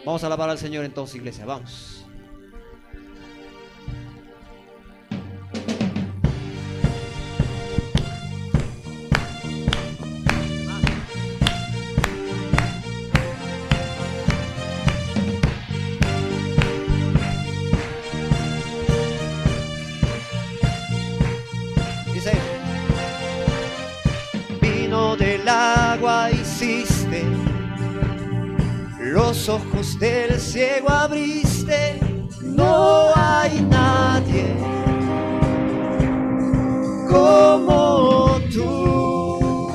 Vamos a alabar al Señor entonces, iglesia, vamos. Dice: vino del agua hiciste, los ojos del ciego abriste, no hay nadie como tú.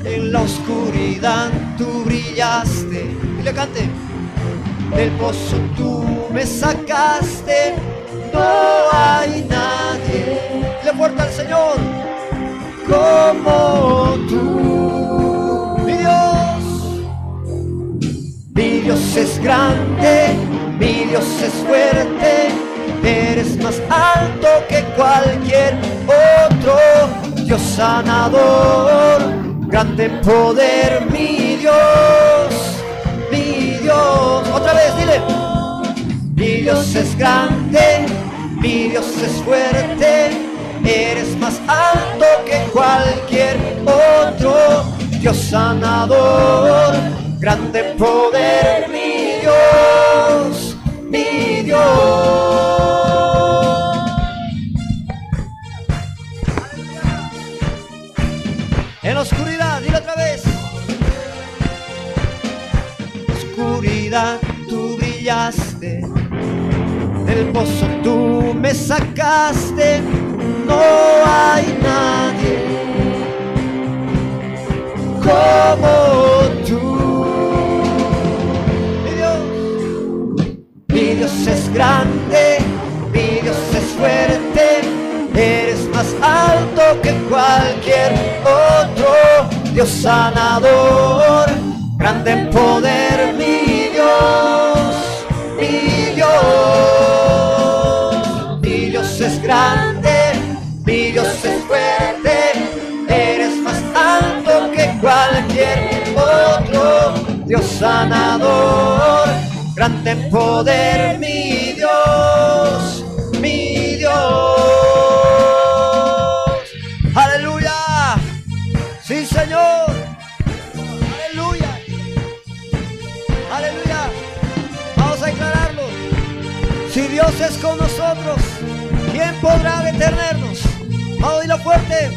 En la oscuridad tú brillaste, y le cante, del pozo tú me sacaste, no hay nadie, le fuerte al Señor, como tú. Mi Dios es grande, mi Dios es fuerte, eres más alto que cualquier otro. Dios sanador, grande en poder, mi Dios, mi Dios. Otra vez, dile: mi Dios es grande, mi Dios es fuerte, eres más alto que cualquier otro. Dios sanador, grande poder, mi Dios, mi Dios. En la oscuridad, dile otra vez. Oscuridad, tú brillaste, del pozo tú me sacaste, no hay nadie como tú. Mi Dios es grande, mi Dios es fuerte, eres más alto que cualquier otro. Dios sanador, grande en poder, mi Dios, mi Dios. Mi Dios es grande, mi Dios es fuerte, eres más alto que cualquier otro. Dios sanador, grande en poder, mi Dios, mi Dios. Aleluya, sí Señor, aleluya, aleluya. Vamos a declararlo. Si Dios es con nosotros, ¿quién podrá detenernos? Vamos a oírlo fuerte.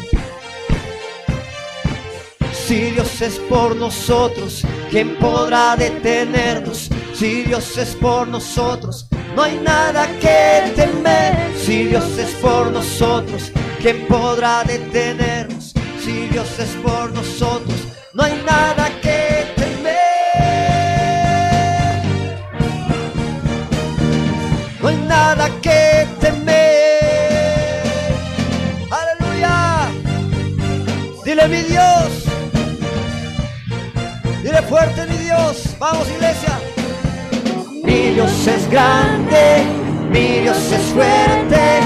Si Dios es por nosotros, ¿quién podrá detenernos? Si Dios es por nosotros, no hay nada que temer. Si Dios es por nosotros, ¿quién podrá detenernos? Si Dios es por nosotros, no hay nada que temer. No hay nada que temer. Aleluya. Dile: mi Dios. Dile fuerte: mi Dios. Vamos, iglesia. Mi Dios es grande, mi Dios es fuerte,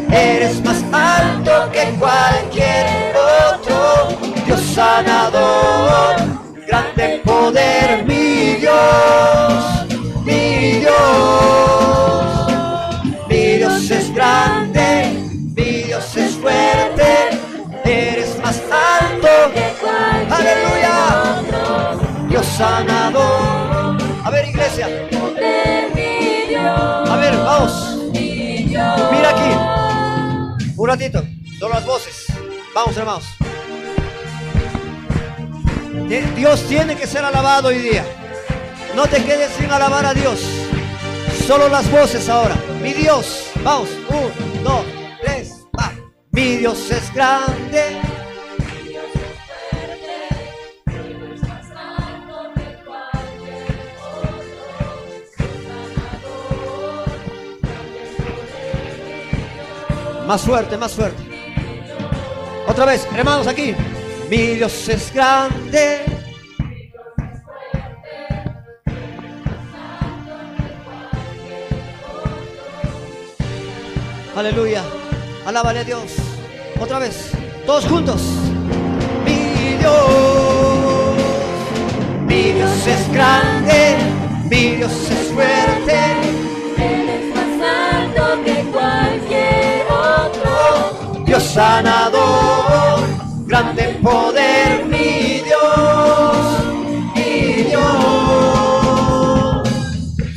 eres más alto que cualquier otro. Dios sanador, grande en poder, mi Dios, mi Dios. Mi Dios es grande, mi Dios es fuerte, eres más alto que cualquier ¡aleluya! Otro. Dios sanador. A ver, iglesia. A ver, vamos. Mira aquí. Un ratito. Solo las voces. Vamos, hermanos. Dios tiene que ser alabado hoy día. No te quedes sin alabar a Dios. Solo las voces ahora. Mi Dios. Vamos. 1, 2, 3, va. Mi Dios es grande. Más fuerte, más fuerte. Otra vez, hermanos, aquí. Mi Dios es grande. Aleluya. Alábale a Dios. Otra vez. Todos juntos. Mi Mi Dios es grande, mi Dios es fuerte. Él es más alto que cualquier otro. Dios sanador, grande en poder, mi Dios, mi Dios.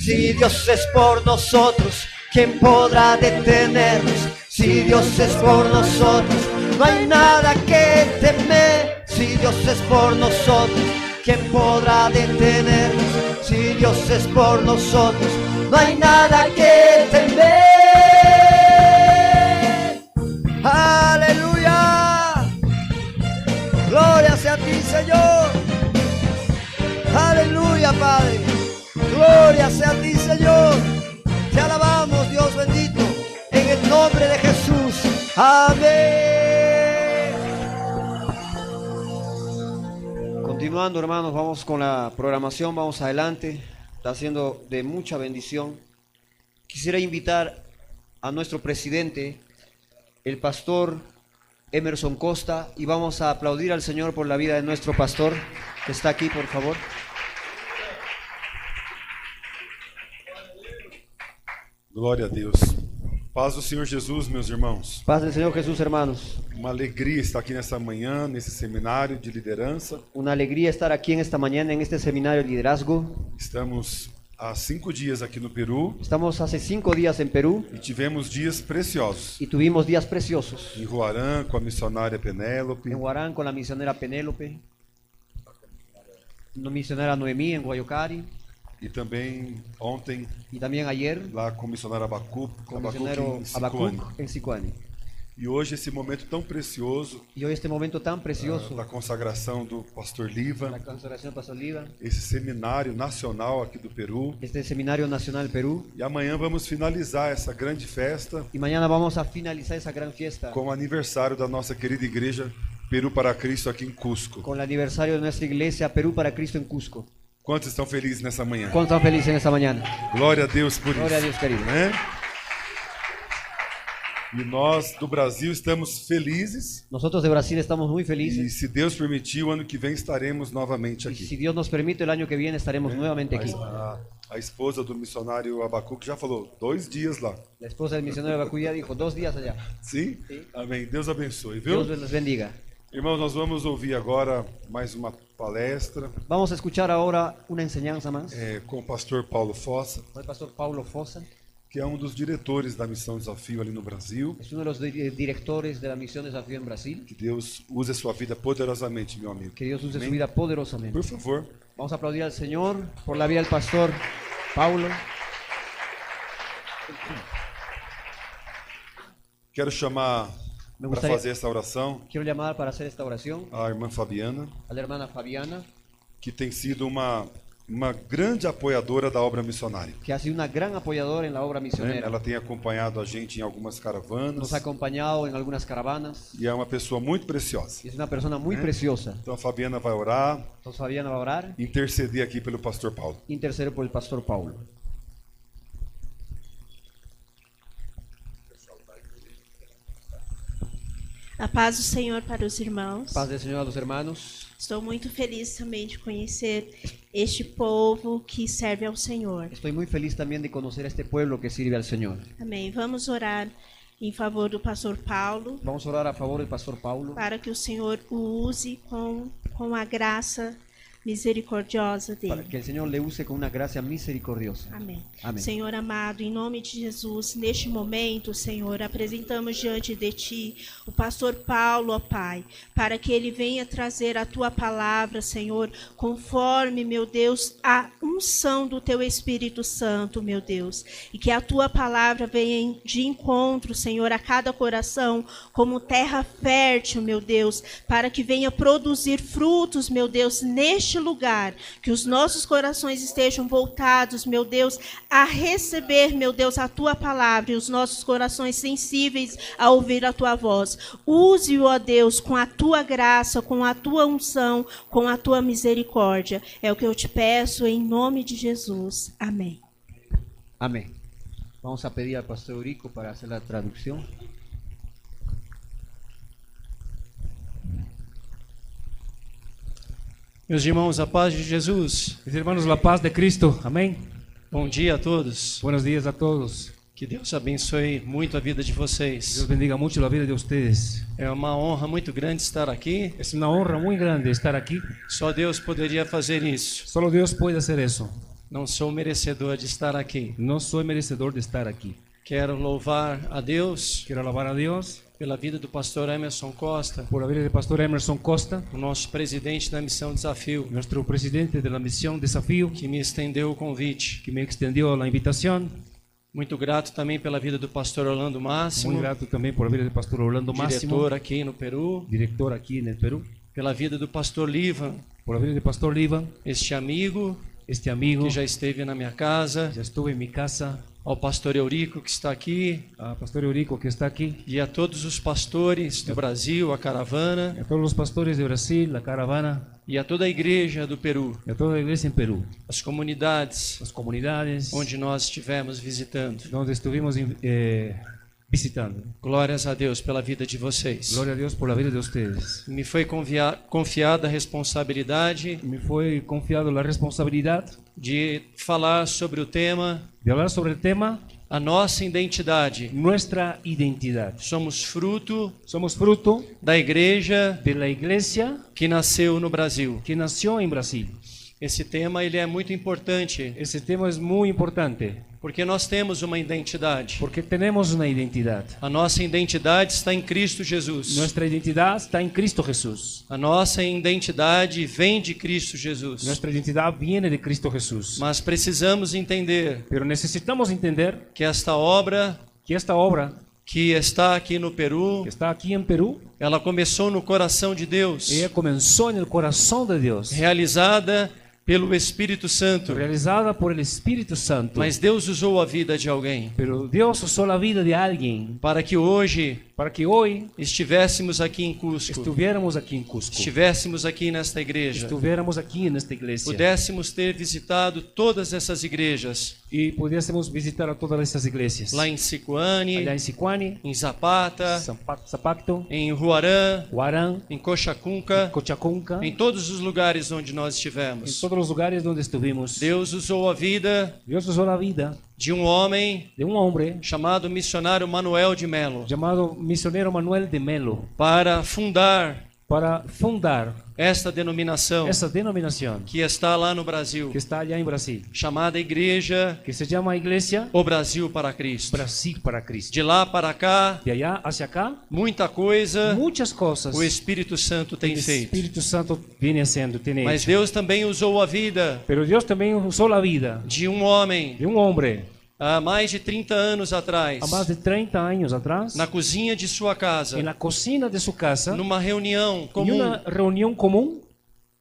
Si Dios es por nosotros, ¿quién podrá detenernos? Si Dios es por nosotros, no hay nada que temer. Si Dios es por nosotros, ¿quién podrá detenernos? Si Dios es por nosotros, no hay nada que temer. Aleluya. Gloria sea a ti, Señor. Aleluya, Padre. Gloria sea a ti, Señor. Te alabamos, Dios bendito, en el nombre de Jesús. Amén. Continuando, hermanos, vamos con la programación, vamos adelante. Está siendo de mucha bendición. Quisiera invitar a nuestro presidente, el pastor Emerson Costa, y vamos a aplaudir al Señor por la vida de nuestro pastor, que está aquí, por favor. Glória a Deus. Paz do Senhor Jesus, meus irmãos. Paz del Señor Jesús, hermanos. Uma alegria estar aqui nessa manhã, nesse seminário de liderança. Una alegría estar aquí en esta mañana en este seminario de liderazgo. Estamos há 5 dias aqui no Peru Estamos hace 5 días en Perú e tivemos dias preciosos. y tuvimos días preciosos. Em Huarã, com a missionária Penélope. En Huarán con la misionera Penélope, la misionera Noemí en Guayocari, E também ontem, y también ayer lá com o missionário Abacuc con el em misionero Sicuane. Habacuc en Sicuani. E hoje esse momento tão precioso Y hoy este momento tan precioso, da consagração do pastor Liva, la consagración de Pastor Liva, esse seminário nacional aqui do Peru. este seminario nacional Perú, E amanhã vamos finalizar essa grande festa y mañana vamos a finalizar esa gran fiesta com o aniversário da nossa querida igreja Peru para Cristo aqui em Cusco. con el aniversario de nuestra iglesia Perú para Cristo en Cusco. Quantos estão felizes nessa manhã? ¿Cuántos están felices en esta mañana? Glória a Deus por Gloria a isso. Dios, querido. Né? E nós do Brasil estamos felizes Nosotros de Brasil estamos muy e, felices. se Deus permitir, o ano que vem estaremos novamente Y si aqui. Dios nos permite, el año que viene estaremos nuevamente aquí. A esposa do missionário Abacuc já falou 2 dias lá. La esposa del misionero de Bacuya dijo 2 días allá. Sim? Sim. Amém. Deus abençoe, viu? Dios les bendiga. Irmãos, nós vamos ouvir agora mais uma palestra Vamos a escuchar ahora una enseñanza más com o pastor Paulo Fossa, con el pastor Paulo Fossa, que é um dos diretores da Missão Desafio ali no Brasil. es uno de los directores de la Misión Desafío en Brasil. Que Deus use a sua vida poderosamente, meu amigo. Que Dios use Amém? su vida poderosamente. Por favor. Vamos a aplaudir al Señor por la vida del pastor Paulo. Quero chamar Me para gustaría- fazer essa oração Quiero llamar para hacer esta oración a irmã Fabiana, a la hermana Fabiana, que tem sido uma grande apoiadora da obra missionária. que ha sido una gran apoyadora en la obra Né? misionera. Ela tem acompanhado a gente em algumas caravanas Nos ha acompañado en algunas caravanas e é uma pessoa muito preciosa. y es una persona muy preciosa. Então a Fabiana vai orar, Entonces Fabiana va a orar, interceder aqui pelo pastor Paulo. interceder por el pastor Paulo. A paz do Senhor para os irmãos. Paz del Señor a los hermanos. Estou muito feliz também de conhecer este povo que serve ao Senhor. Estoy muy feliz también de conocer a este pueblo que sirve al Señor. Amém. Vamos orar em favor do pastor Paulo, Vamos a orar a favor del pastor Paulo para que o Senhor o use com a graça misericordiosa para dele. que el Señor le use con una gracia misericordiosa. Amém. Amém. Senhor amado, em nome de Jesus, neste momento, Senhor, apresentamos diante de Ti o pastor Paulo, ó Pai, para que ele venha trazer a Tua palavra, Senhor, conforme, meu Deus, a unção do Teu Espírito Santo, meu Deus, e que a Tua palavra venha de encontro, Senhor, a cada coração, como terra fértil, meu Deus, para que venha produzir frutos, meu Deus, neste lugar, que os nossos corações estejam voltados, meu Deus, a receber, meu Deus, a Tua palavra e os nossos corações sensíveis a ouvir a Tua voz. Use-o, ó Deus, com a Tua graça, com a Tua unção, com a Tua misericórdia. É o que eu te peço em nome de Jesus. Amém. Amén. Vamos a pedir al pastor Eurico para hacer la traducción. Meus irmãos, a paz de Jesus. Mis hermanos, la paz de Cristo. Amén. Bom dia a todos. Buenos días a todos. Que Deus abençoe muito a vida de vocês. Dios bendiga mucho la vida de ustedes. É uma honra muito grande estar aqui. Es una honra muy grande estar aquí. Só Deus poderia fazer isso. Solo Dios puede hacer eso. Não sou merecedor de estar aqui. No soy merecedor de estar aquí. Quero louvar a Deus Quiero alabar a Dios pela vida do pastor Emerson Costa, por la vida del pastor Emerson Costa, o nosso presidente da Missão Desafio, nuestro presidente de la misión Desafío, que me estendeu o convite. que me extendió la invitación. Muito grato também pela vida do pastor Orlando Máximo, Muy grato también por la vida del pastor Orlando Máximo, diretor aqui no Peru, director aquí en el Perú. pela vida do pastor Livan, Por la vida del pastor Liva, este amigo este amigo que já esteve na minha casa, ya estuvo en mi casa, ao pastor Eurico que está aqui a pastor Eurico que está aquí, e a todos os pastores do Brasil, a caravana a todos los pastores de Brasil, la caravana, e a toda a igreja do Peru, y a toda la iglesia en Perú, as comunidades las comunidades onde nós estivemos visitando. donde estuvimos visitando. Glórias a Deus pela vida de vocês. Gloria a Dios por la vida de ustedes. Me foi confiada a responsabilidade Me fue confiado la responsabilidad de falar sobre o tema de hablar sobre el tema a nossa identidade. nuestra identidad. Somos fruto Somos fruto da igreja de la iglesia que nasceu no Brasil. que nació en Brasil. Esse tema ele é muito importante Ese tema es muy importante porque nós temos uma identidade. porque tenemos una identidad. A nossa identidade está em Cristo Jesus. Nuestra identidad está en Cristo Jesús. A nossa identidade vem de Cristo Jesus. Nuestra identidad viene de Cristo Jesús. Mas precisamos entender Pero necesitamos entender que esta obra que esta obra que está aqui no Peru, que está aquí en Perú, ela começou no coração de Deus, ella comenzó en el corazón de Dios, realizada pelo Espírito Santo. realizada por el Espíritu Santo. Mas Deus usou a vida de alguém Pero Dios usó la vida de alguien para que hoje para que hoy estivéssemos aqui em Cusco, estuviéramos aquí en Cusco, estivéssemos aqui nesta igreja, estuviéramos aquí en esta iglesia pudéssemos ter visitado todas essas igrejas, y pudiésemos visitar a todas estas iglesias. lá em Sicuane, Allá en Sicuani, em Zapata, Zapacto, em Huarã, Huarán, em Cochacunca, Cochacunca, em todos os lugares onde nós en estivemos. todos los lugares donde estuvimos. Deus usou a vida Dios usó la vida de um homem de un hombre chamado missionário Manuel de Melo llamado misionero Manuel de Melo para fundar para fundar esta denominação esa denominación que está lá no Brasil, que está allá en Brasil, chamada Igreja que se llama Iglesia O Brasil para Cristo. Brasil para Cristo. De lá para cá, De allá hacia acá, muita coisa muchas cosas o Espírito Santo tem el feito. Espíritu Santo viene haciendo, tiene Mas hecho. Deus também usou a vida Pero Dios también usó la vida de um homem de un hombre há mais de 30 anos atrás, a más de 30 años atrás, na cozinha de sua casa, en la cocina de su casa, numa reunião en comum, una reunión común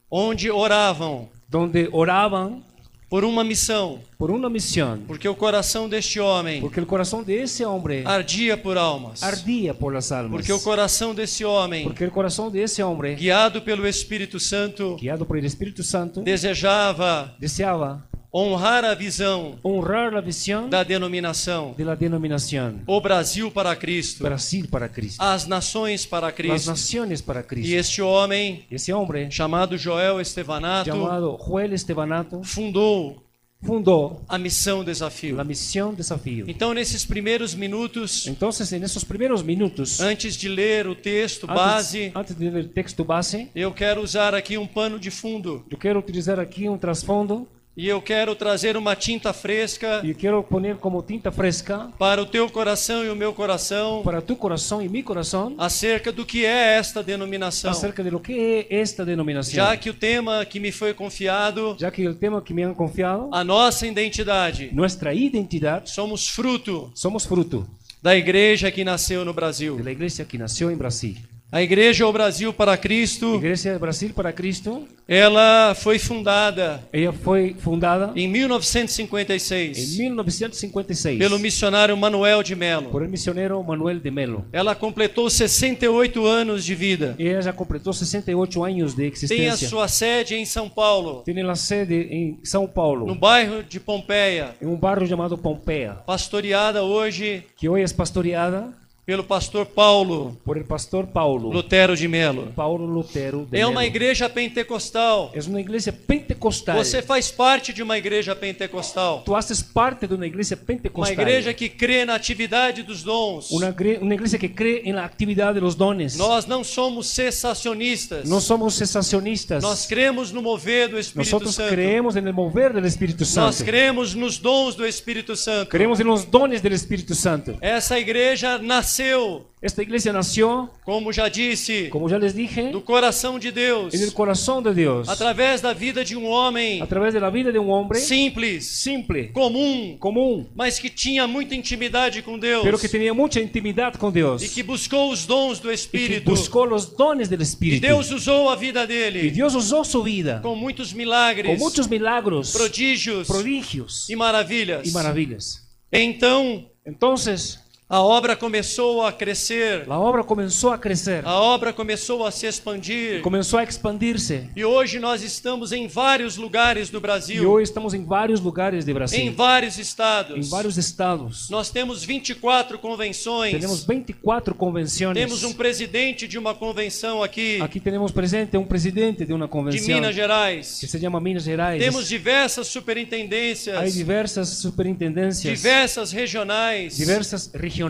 onde oravam donde oraban por uma missão, por una misión, porque o coração deste homem porque el corazón de ese hombre ardia por almas, ardía por las almas, porque o coração desse homem, porque el corazón de ese hombre, guiado pelo Espírito Santo, guiado por el Espíritu Santo, desejava deseaba honrar a visão honrar la visión da denominação de la denominación O Brasil para Cristo, Brasil para Cristo, as nações para las Cristo. naciones para E Cristo. este homem, Ese hombre, chamado Joel Estevanato, llamado Joel Estevanato, fundou fundó a Missão Desafio. la misión Desafío. Então, nesses primeiros minutos, Entonces, en esos primeros minutos, antes de ler o texto base, antes de leer el texto base, eu quero usar aqui um pano de fundo. yo quiero utilizar aquí un trasfondo E eu quero trazer uma tinta fresca y quiero poner como tinta fresca para o teu coração e o meu coração para tu corazón y mi corazón acerca do que é esta denominação. acerca de lo que es esta denominación. Já que o tema que me foi confiado, Ya que el tema que me han confiado, a nossa identidade, nuestra identidad, somos fruto somos fruto da igreja que nasceu no Brasil. de la iglesia que nació en Brasil. A Igreja O Brasil para Cristo, Iglesia de Brasil para Cristo, ela foi fundada ella fue fundada em en 1956 1956 pelo missionário Manuel de Melo. por el misionero Manuel de Melo. Ela completou 68 anos de vida. Ella ya completó 68 años de Tem a existencia. sua sede em São Paulo, Tiene la sede en São Paulo, no bairro de Pompeia, en un barrio llamado Pompeya, pastoreada hoje que hoy es pastoreada pelo pastor Paulo por el pastor Paulo. Lutero de Melo. Paulo Lutero de É uma Melo. igreja pentecostal. É uma igreja pentecostal. Você faz parte de uma igreja pentecostal. Tu haces parte de uma igreja Uma pentecostal. igreja que crê na atividade dos dons. Uma igreja que crê em la atividade dos dones. Nós não somos cessacionistas. Não somos sensacionistas. Nós cremos no mover do Espírito Nosotros Santo. creemos en el mover del Espíritu Nós Santo. cremos nos dons do Espírito Santo. Creemos en los dones del Espíritu Santo. Essa igreja nasceu, Esta iglesia nació, como já disse, como ya les dije, do coração de Deus, en el corazón de Dios. através da vida de um homem A través de la vida de un hombre simples, simple, comum, común, mas que tinha muita intimidade com Deus pero que tenía mucha intimidad con Dios. e que buscou os dons do Y que Espírito. buscó los dones del E Espíritu. Deus usou a vida Y dele Dios usó su vida com muitos milagres, con muchos milagros, prodígios prodigios e maravilhas. y maravillas. Então, Entonces, a obra começou a crescer, la obra comenzó a crecer, a obra começou a se expandir. comenzó a expandirse. E hoje nós estamos em vários lugares do Y Brasil, hoy estamos en varios lugares de em Brasil, vários en estados. varios estados. Nós temos 24 convenções. Tenemos 24 convenciones. Temos um presidente de uma convenção aqui, Aquí tenemos presente un presidente de una de convención Minas Gerais. que se llama Minas Gerais. Temos diversas Hay superintendências, diversas superintendencias, diversas regionais. diversas regionales.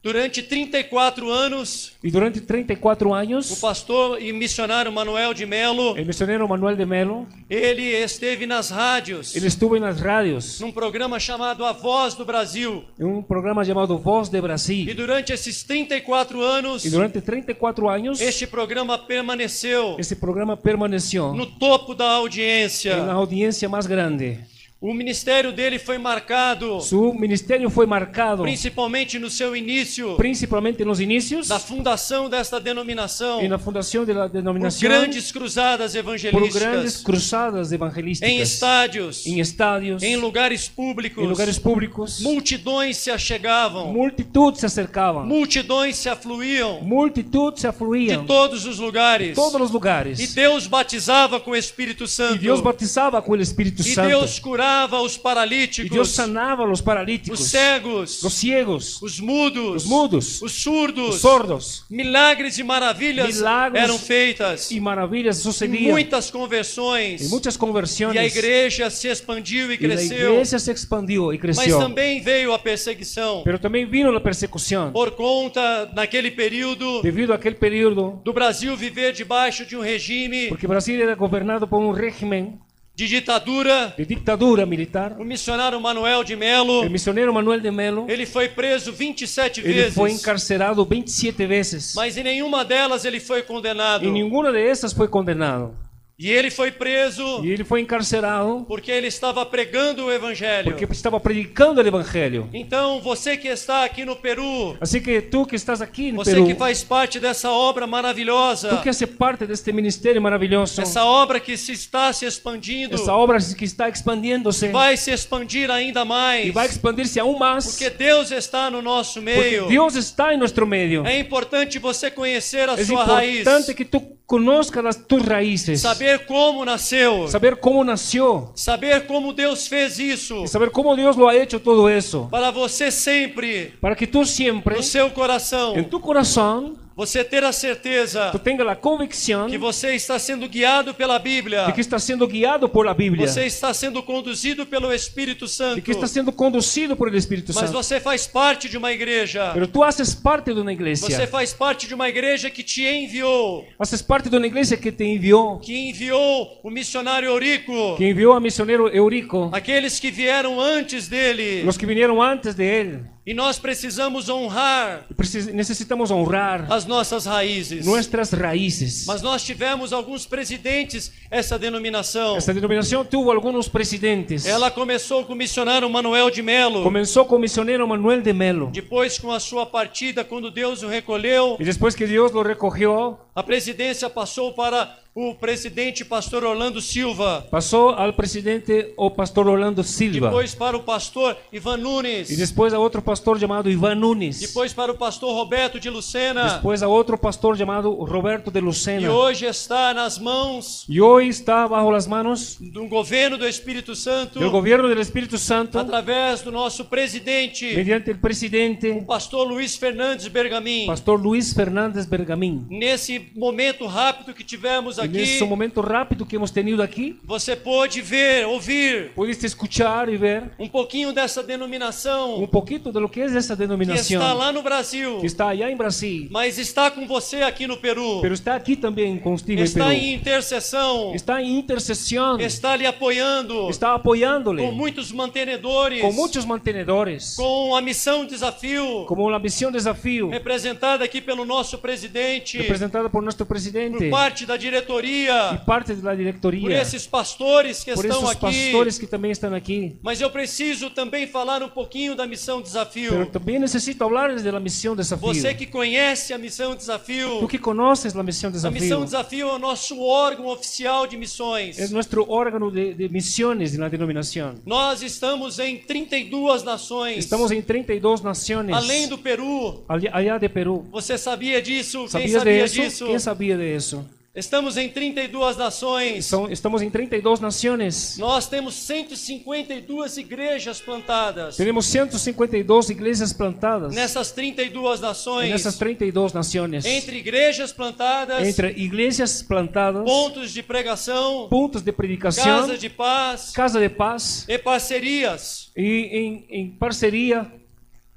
Durante 34 anos, Y durante 34 o años, pastor e missionário Manuel de Melo, el misionero Manuel de Melo, ele esteve nas rádios, él estuvo en las radios, num programa chamado A Voz do Brasil. en un programa llamado Voz de E Brasil. durante esses 34 anos, Y durante 34 años, este programa permaneceu ese programa permaneció no topo da en la audiência. audiencia más grande. O ministério dele foi marcado, Su ministerio fue marcado principalmente no seu início, principalmente en los inicios, da fundação desta denominação, en la fundación de la por denominación, grandes cruzadas por grandes evangelísticas, cruzadas em evangelísticas, estádios, en estadios, em lugares públicos. en lugares públicos. Multidões se achegavam, Multitud se acercaban, multidões se afluíam multitud se de afluían todos os lugares. todos los E lugares. Deus batizava com o Espírito Y Santo. Dios bautizaba con el Espíritu E Santo. Deus curava os Y Dios paralíticos, sanaba a los paralíticos, os cegos, los ciegos, os mudos, los mudos, os surdos. los sordos. Milagres e maravilhas Milagres eram feitas. Y maravillas E sucedían. muitas conversões. Y muchas E a conversiones. igreja se expandiu e Y la cresceu. iglesia se expandió y Mas creció. também veio a perseguição. Pero también vino la persecución. Por conta, naquele período, Debido a aquel periodo, do Brasil viver debaixo de um regime porque Brasil era gobernado por un régimen de ditadura, de dictadura militar, o missionário Manuel de Melo, el misionero Manuel de Melo, ele foi preso 27 él fue vezes. encarcelado 27 veces. Mas em nenhuma delas ele foi condenado. Y ninguna de esas fue condenado. E ele foi preso Y él fue encarcelado porque ele estava pregando o evangelho. porque estaba predicando el evangelio. Então, você que está aqui no Peru, Así que tú que estás aquí en você Perú, que faz parte dessa obra maravilhosa, tú que haces parte de este ministerio maravilloso, essa obra que se está se expandindo, esta obra que está expandiéndose vai se expandir ainda mais, y va a expandirse aún más, porque Deus está no nosso porque meio. Dios está en nuestro medio. É importante você conhecer a Es sua raiz, importante que tú conozcas tus raíces, saber como nasceu, saber cómo nació, saber como Deus fez isso, y saber cómo Dios lo ha hecho todo eso, para você sempre, para que tú siempre, no seu coração, en tu corazón, você ter a certeza tú tengas la convicción que você está sendo guiado pela Bíblia, de que estás siendo guiado por la Biblia, você está sendo conduzido pelo Espírito Santo, de que estás siendo conducido por el Espíritu mas Santo. você faz parte de uma igreja, Pero tú haces parte de una você iglesia, faz parte de uma igreja que te enviou, haces parte de una iglesia que te envió, que enviou o missionário Eurico, que envió a misionero Eurico, aqueles que vieram antes dele, los que vinieron antes de él. e nós precisamos honrar Necesitamos honrar as nossas raízes. nuestras raíces. Mas nós tivemos alguns presidentes essa denominação. Esta denominación tuvo algunos presidentes. Ela começou com o missionário Manuel de Melo. Comenzó con misionero Manuel de Melo. Depois, com a sua partida, quando Deus o recolheu, Y después que Dios lo recogió, a presidência passou para o presidente pastor Orlando Silva, pasó al presidente o pastor Orlando Silva, depois para o pastor Ivan Nunes, y después a otro pastor llamado Iván Nunes, depois para o pastor Roberto de Lucena, después a otro pastor llamado Roberto de e Lucena, hoje está nas mãos y hoy está bajo las manos do governo do Espírito Santo, del gobierno del Espíritu Santo, através do nosso presidente, mediante el presidente o pastor Luiz Fernandes Bergamin. pastor Luis Fernández Bergamín. Nesse momento rápido que tivemos En aqui, ese momento rápido que hemos tenido aquí, você pôde ver, ouvir pudiste escuchar y ver pouquinho dessa denominação un poquito de lo que es esa que denominación está lá no Brasil, que está allá en Brasil, mas está com você aqui no Peru, pero está aquí también contigo en está Perú. em intercessão, Está en intercesión, está lhe apoiando, está apoyándole com muitos mantenedores, con muchos mantenedores, com a missão Desafio, como la misión Desafío, representada aqui pelo nosso presidente, representada por nuestro por presidente parte da y diretoria, parte de la por directoría, esses pastores que por estão esos aqui. pastores que también están aquí. Mas eu preciso também falar um pouquinho da missão Pero Desafio. también necesito hablarles de la misión Desafío. Você que conhece a missão Tú Desafio, que conoces la misión a missão Desafío, Desafio é o nosso órgão oficial de missões. es nuestro órgano de misiones en la denominación. Nós estamos em 32 nações, Estamos en 32 naciones, além do Peru. allá de Perú. Você sabia disso? Quem ¿Sabías de sabia eso? disso? ¿Quién sabía de eso? Estamos em 32 nações. Estamos en 32 naciones. Nós temos 152 igrejas plantadas Tenemos 152 iglesias plantadas nessas 32 nações. en esas 32 naciones. Entre igrejas plantadas, Entre iglesias plantadas, pontos de pregação, puntos de predicación, casa de paz casa de paz e parcerias. y en parcería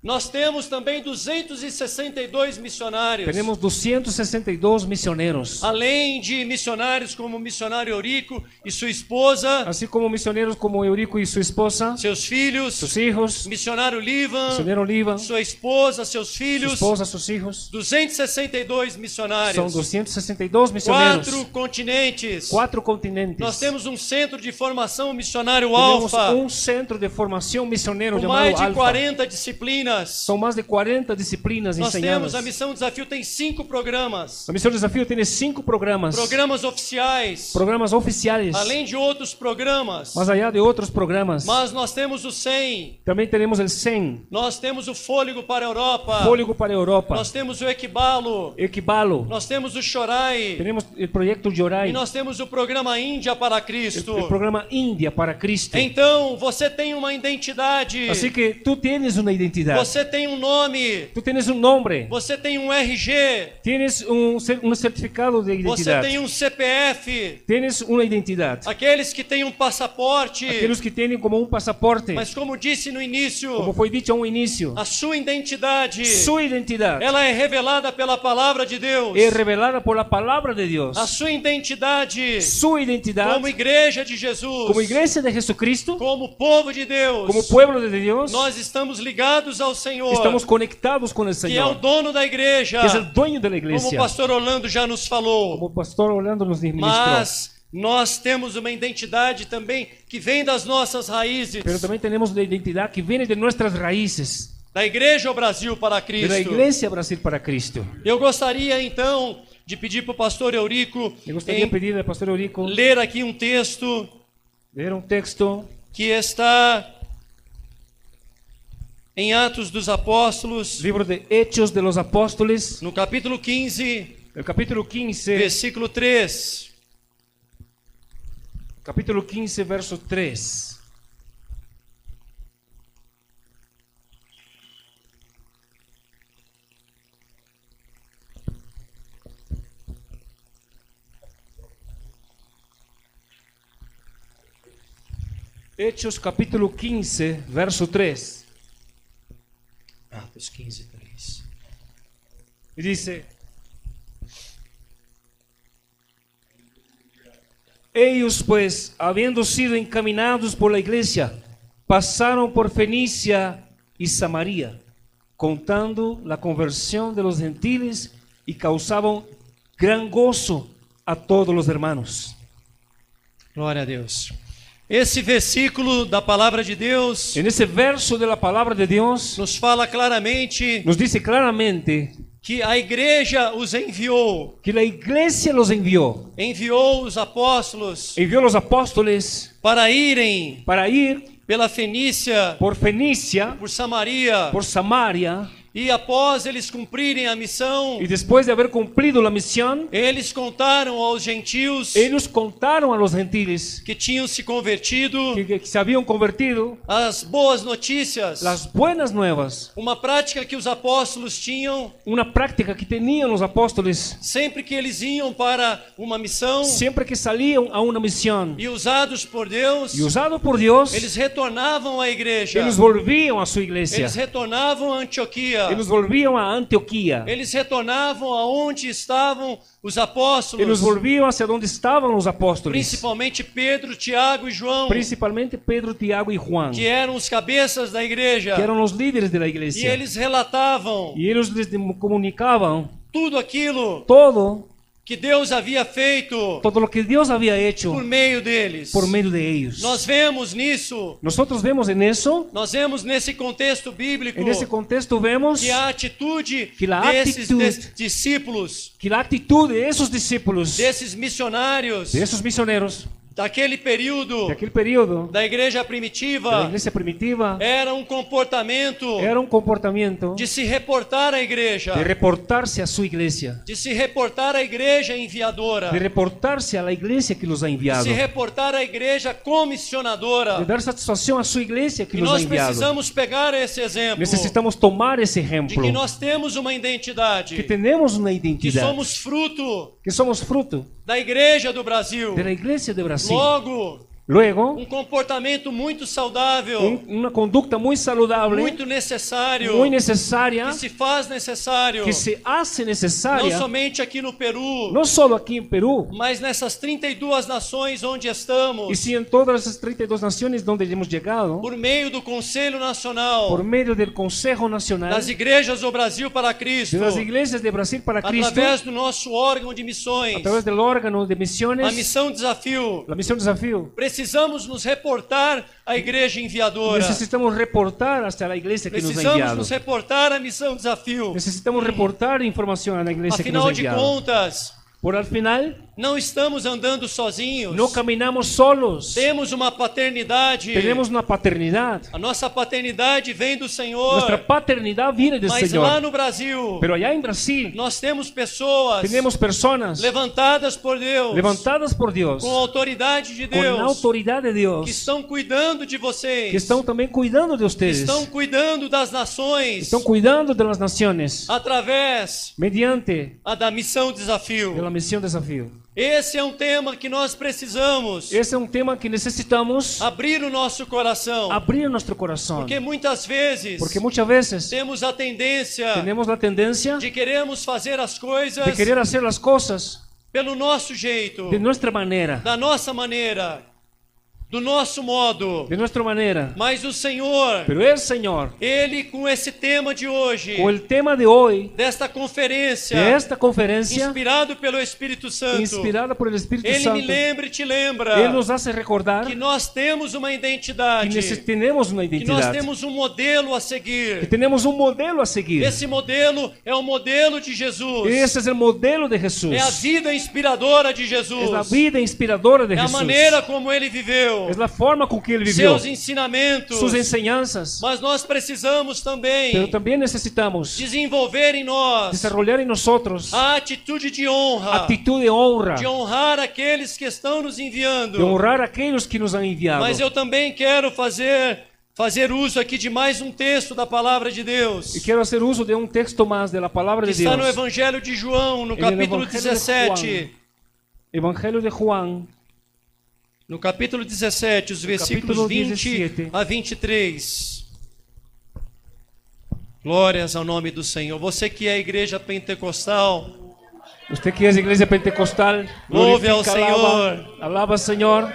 Nós temos também 262 missionários. tenemos 262 misioneros, Além de missionários como o missionário Eurico e sua esposa, así como misioneros como Eurico y su esposa, seus filhos, sus hijos, missionário Livan, misionero Oliva, su sua esposa, seus filhos, esposa, sus hijos. 262 Son missionários. 262 misioneros, 4 continentes. 4 continentes. Nós temos um centro de formação missionário Tenemos Alfa, un centro de formación misionero com llamado mais de Alfa. 40 disciplinas. Son más de 40 disciplinas Nós enseñadas. temos a Missão Desafio, tem 5 programas. La Misión Desafío tiene 5 programas, Programas oficiais, programas oficiales, além de outros programas. más allá de otros programas. Mas nós temos o 100, También tenemos el CEN, nós temos o Fôlego para a Europa, Fóligo para Europa, nós temos o Equibalo, Equibalo, nós temos o Chorai, tenemos el proyecto Yorai, e nós temos o programa Índia para el Cristo. programa India para Cristo. Então, você tem uma identidade, Así que tú tienes una identidad, você tem um nome, tú tienes un nombre, você tem um RG, tienes un certificado de você identidad, tem um CPF. tienes una identidad. Aqueles que têm um passaporte, Aquellos que tienen como un pasaporte, mas como disse no como início, fue dicho a un inicio, a sua identidade, su identidad ela é revelada pela palavra de Deus. es revelada por la palabra de Dios. A sua identidade Su identidad como igreja de Jesus, como iglesia de Jesucristo, como povo de Deus, como pueblo de Dios, nós estamos ligados ao Senhor, estamos conectados con el que é o Señor, dono da igreja, que es el dueño de la como o iglesia, pastor Orlando já nos falou. como pastor Orlando nos ministró. Mas nós temos uma identidade também que vem das nossas raízes, Pero también tenemos la identidad que viene de nuestras raíces, da Igreja ao Brasil para de la Cristo. iglesia Brasil para Cristo. Eu gostaria então de pedir para o pastor Eurico Me gustaría pedirle al pastor Eurico ler aqui um texto leer un texto que está em Atos dos Apóstolos, libro de Hechos de los Apóstoles, no capítulo 15, el capítulo 15, versículo 3. capítulo 15, verso 3. Hechos capítulo 15, verso 3. Atos 15, 3. Y dice: ellos pues, habiendo sido encaminados por la iglesia, pasaron por Fenicia y Samaria, contando la conversión de los gentiles, y causaban gran gozo a todos los hermanos. Glória a Deus. Esse versículo da palavra de Deus En ese verso de la palabra de Dios nos fala claramente nos dice claramente que a igreja os enviou. que la iglesia los envió. Enviou os apóstolos Envió los apóstoles para irem para ir pela Fenícia, por Fenicia, por Samaria, por Samaria, e após eles cumprirem a missão, y después de haber cumplido la misión, eles contaram aos gentios ellos contaron a los gentiles que tinham se convertido que se habían convertido as boas notícias, las buenas nuevas, uma prática que os apóstolos tinham una práctica que tenían los apóstoles sempre que eles iam para uma missão siempre que salían a una misión e usados por Deus, y usado por Dios, eles retornavam à igreja, ellos volvían a su iglesia, eles retornavam a Antioquia, ellos volvían a Antioquía, eles retornavam aonde estavam os apóstolos, ellos volvían hacia donde estaban los apóstoles, principalmente Pedro, Tiago e João, principalmente Pedro, Tiago y Juan, que eram os cabeças da igreja, que eran los líderes de la e iglesia, eles relatavam y ellos les comunicaban tudo aquilo todo que Deus havia feito lo que Dios había hecho por meio deles. por medio de ellos. Nós vemos nisso, Nosotros vemos en eso, nós vemos nesse contexto bíblico, en ese contexto vemos que a atitude que a desses atitude- discípulos, que la actitud de esos discípulos, desses missionários, de esos misioneros, daquele período de aquel periodo, da igreja de la primitiva, iglesia primitiva, era um comportamento era un comportamiento de se reportar à igreja, de reportarse a su iglesia, de se reportar à igreja enviadora, de reportarse a la iglesia que los ha de enviado, se reportar à igreja comissionadora. de dar satisfacción a su iglesia que E los ha nós enviado. precisamos pegar esse exemplo Necesitamos tomar ese de ejemplo, que nós temos uma identidade, que tenemos una que identidad, somos fruto que somos fruto da igreja do Brasil. de la iglesia de Brasil. Logo, Luego, um comportamento muito saudável, una conducta muy saludable, muito necessário, muy necesaria, que se faz necessário, que se hace não necesaria, somente aqui no Peru, no solo aquí en Perú, mas nessas 32 nações onde estamos, y sí en todas esas 32 naciones donde hemos llegado, por meio do Conselho Nacional por medio del Consejo Nacional das Igrejas do Brasil para Cristo, de las iglesias de Brasil para Cristo, através do nosso órgão de missões, a través del órgano de a misiones, Missão Desafio. la misión Desafío. Precisamos nos reportar à igreja enviadora. Necesitamos reportar hasta la iglesia que nos ha Precisamos enviado. nos reportar à Missão Desafio. Necesitamos reportar información a la iglesia que nos Afinal ha de enviado. contas, Por al final, não estamos andando sozinhos. no caminamos solos. Temos uma paternidade. Tenemos una paternidad. A nossa paternidade vem do Senhor. Nuestra paternidad viene del Mas lá Señor. no Brasil, Pero allá en Brasil nós temos pessoas tenemos personas levantadas por Deus, levantadas por Dios, com autoridade de con la Deus, autoridad de que Dios, estão cuidando de vocês, que están también cuidando de que ustedes, estão cuidando das nações, están cuidando de las naciones através mediante da Missão de Desafio. la misión Desafío. Esse é um tema que nós precisamos Ese es un tema que necesitamos abrir o nosso coração, abrir nuestro corazón, porque muitas vezes porque muchas veces temos a tendência tenemos la tendencia de queremos fazer as coisas de querer hacer las cosas pelo nosso jeito, de nuestra manera, da nossa maneira, do nosso modo. de nuestra manera. Mas o Senhor, Pero el Señor, Ele com esse tema de hoje, con el tema de hoy, desta conferência, de esta conferencia, inspirado pelo Espírito Santo, inspirada por el Espíritu Ele me Santo, lembra e te lembra Él nos hace recordar que nós temos uma que identidade, tenemos una que nós identidad, temos um modelo a que seguir. tenemos un modelo a seguir. Esse modelo é o modelo de Jesus. Ese es el modelo de Jesús. É a vida inspiradora de Es la Jesus. vida inspiradora de É a Jesús. maneira como ele viveu, Es la forma con que Él vivió, seus ensinamentos. sus enseñanzas. Mas nós precisamos também Pero también necesitamos desenvolver em nós desarrollar en nosotros a atitude de honra, actitud de honra, de honrar aqueles que estão nos enviando. de honrar a aquellos que nos han enviado. Mas eu também quero fazer uso aqui de mais um texto da palavra de Deus. Y quiero hacer uso de un texto más de la palabra Que de está Dios. no Evangelho de João, no En el capítulo Evangelho de 17. Evangelio de Juan, No capítulo 17, os versículos capítulo 20 17. a 23. Glórias ao nome do Senhor. Você que é a igreja pentecostal, usted que es iglesia pentecostal, louve ao glorifica, Senhor. alaba al Señor.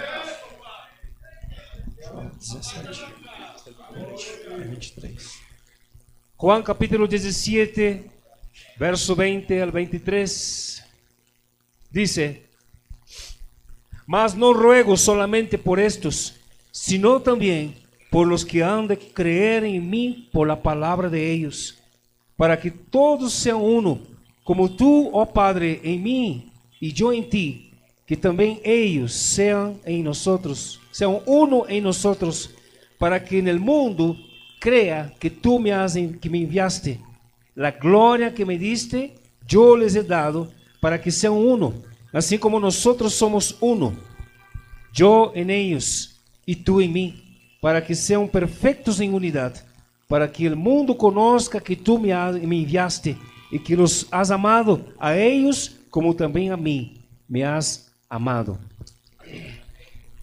17, 23. Juan capítulo 17, verso 20 al 23, dice: Mas no ruego solamente por estos, sino también por los que han de creer en mí por la palabra de ellos, para que todos sean uno, como tú, oh Padre, en mí y yo en ti, que también ellos sean en nosotros, sean uno en nosotros, para que en el mundo crea que tú que me enviaste. La gloria que me diste, yo les he dado, para que sean uno, así como nosotros somos uno. Yo en ellos y tú en mí, para que sean perfectos en unidad, para que el mundo conozca que tú me enviaste y que los has amado a ellos como también a mí me has amado.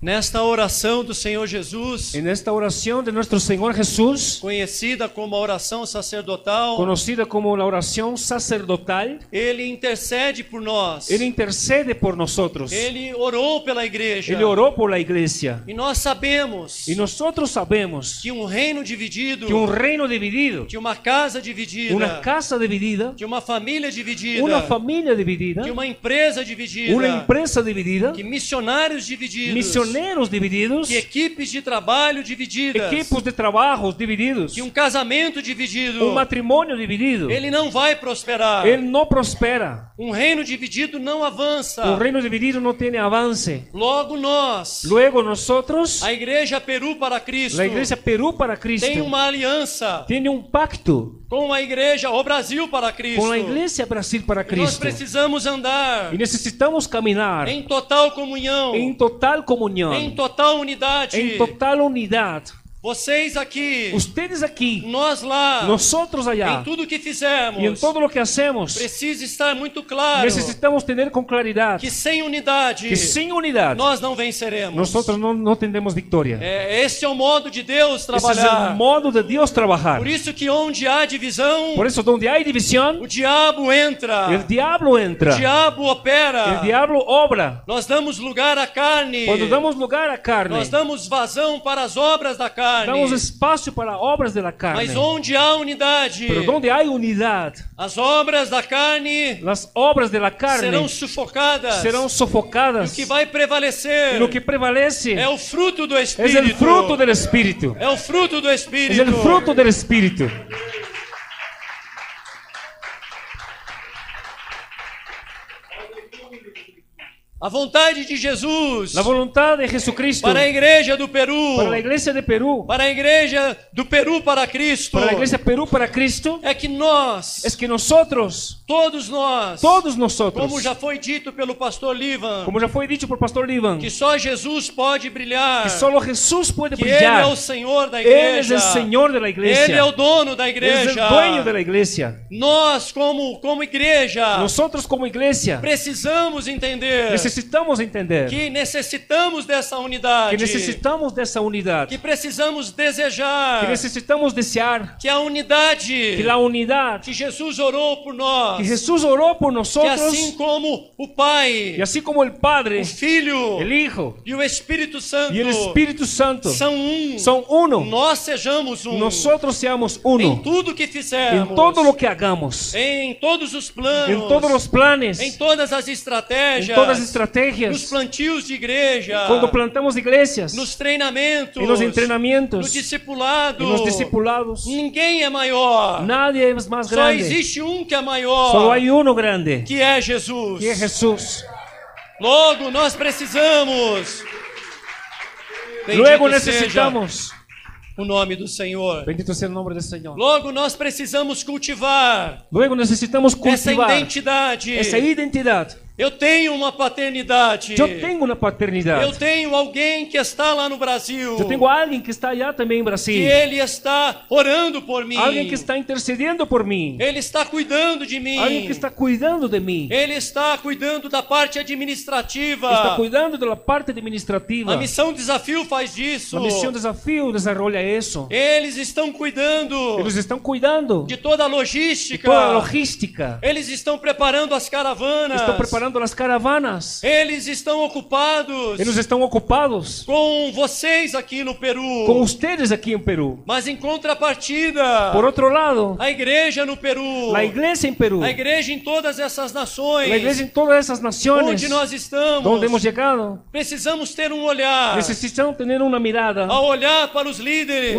Nesta oração do Senhor Jesus, En esta oración de nuestro Señor Jesús, conhecida como a oração sacerdotal, conocida como la oración sacerdotal, Ele intercede por nós. Él intercede por nosotros. Ele orou pela igreja. Él oró por la iglesia. E nós sabemos Y nosotros sabemos que um reino dividido, que un reino dividido, que uma casa dividida, una casa dividida, que uma família dividida, una familia dividida, que uma empresa dividida, una empresa dividida, que missionários divididos, misioneros divididos, que equipes de trabalho divididas, equipos de trabajos divididos, que um casamento dividido, un matrimonio dividido. ele não vai prosperar. Él no prospera. Um reino dividido não avança. Un reino dividido no tiene avance. Logo nós, Luego nosotros, a Igreja Peru para Cristo, la iglesia Perú para tem Cristo, uma aliança tiene un pacto com a Igreja, o Brasil para Cristo. con la iglesia Brasil para Nós Cristo. precisamos andar Y necesitamos caminar em total comunhão, en total comunión, em total unidade. en total unidad. Vocês aqui, Ustedes aquí, nós lá, nosotros allá, em tudo que fizermos, y en todo lo que hacemos, precisa estar muito claro necesitamos tener con claridad que sem unidade que sin unidad nós não venceremos. nosotros no tendremos victoria. Esse é o modo de Deus Ese es trabalhar. el modo de Dios trabajar. Por isso que onde há divisão, Por eso donde hay división, o diabo entra, el diablo o entra, diabo opera. el diablo obra. Nós damos lugar à carne, Cuando damos lugar a carne, nós damos vazão para as obras da carne. damos espacio para obras de la carne. Mas onde há unidade, Pero donde hay unidad, as obras da carne las obras de la carne serão sufocadas. serán E sofocadas. o que vai prevalecer Y lo que prevalece é o fruto do es Espírito. el fruto del Espíritu. É o fruto do Es Espírito. el fruto del Espíritu. A vontade de Jesus La voluntad de Jesucristo para a igreja do Peru, para la iglesia de Perú, para a igreja do Peru para Cristo, para la iglesia Perú para Cristo, é que nós, es que nosotros, todos nós, todos nosotros, como já foi dito pelo pastor Livan, como ya fue dicho por Pastor Livan, que só Jesus pode brilhar, que solo Jesús puede que Ele brillar. é o Senhor da Él es igreja, el Señor de la iglesia. Ele é o dono da Él es igreja. el dueño de la iglesia. Nós, como igreja, Nosotros como iglesia precisamos entender necesitamos entender que necessitamos dessa unidade, que necesitamos de esa unidad, que precisamos desejar que necesitamos desear que a unidade que la unidad que Jesus orou por nós, que Jesús oró por que nosotros, assim como o Pai, y así como el Padre, o Filho el Hijo e o Espírito Santo y el Espíritu Santo são um, son uno, nós sejamos um, nosotros seamos em uno tudo que fizermos, en todo lo que hagamos, em todos os planos, en todos los planes, em todas as en estratégias, todas las nos estrategias, plantios de igreja, cuando plantamos iglesias, nos treinamentos, en los no entrenamientos, discipulado, en los discipulados, ninguém é maior. nadie es más Só grande, existe um que é maior, solo hay uno grande, que é Jesus. que es Jesús. Logo, nós precisamos. Bendito Luego seja necesitamos, o nome do Senhor. bendito sea el nombre del Señor. Logo, nós precisamos cultivar Luego necesitamos essa cultivar identidade. esa identidad. Eu tenho uma paternidade. Yo tengo una paternidad. Eu tenho alguém que está lá no Brasil. Yo tengo a alguien que está allá también en Que Brasil. ele está orando por mim. Alguien que está intercediendo por mí. Ele está cuidando de mim. Alguien que está cuidando de mí. Ele está cuidando da parte administrativa. Está cuidando de la parte administrativa. A missão Desafio faz isso. La misión Desafío desarrolla eso. Eles estão cuidando Ellos están cuidando de toda a de logística. toda la logística. Eles estão preparando as caravanas. Están preparando organizando las caravanas. Eles estão ocupados Ellos están ocupados com vocês aqui no Peru. con ustedes aquí en Perú. Mas em contrapartida, Por otro lado, a igreja no Peru, la iglesia en Perú, a igreja em todas essas nações, la iglesia en todas esas naciones onde nós estamos, donde hemos llegado, precisamos ter um olhar, necesitan tener una mirada a olhar para os líderes,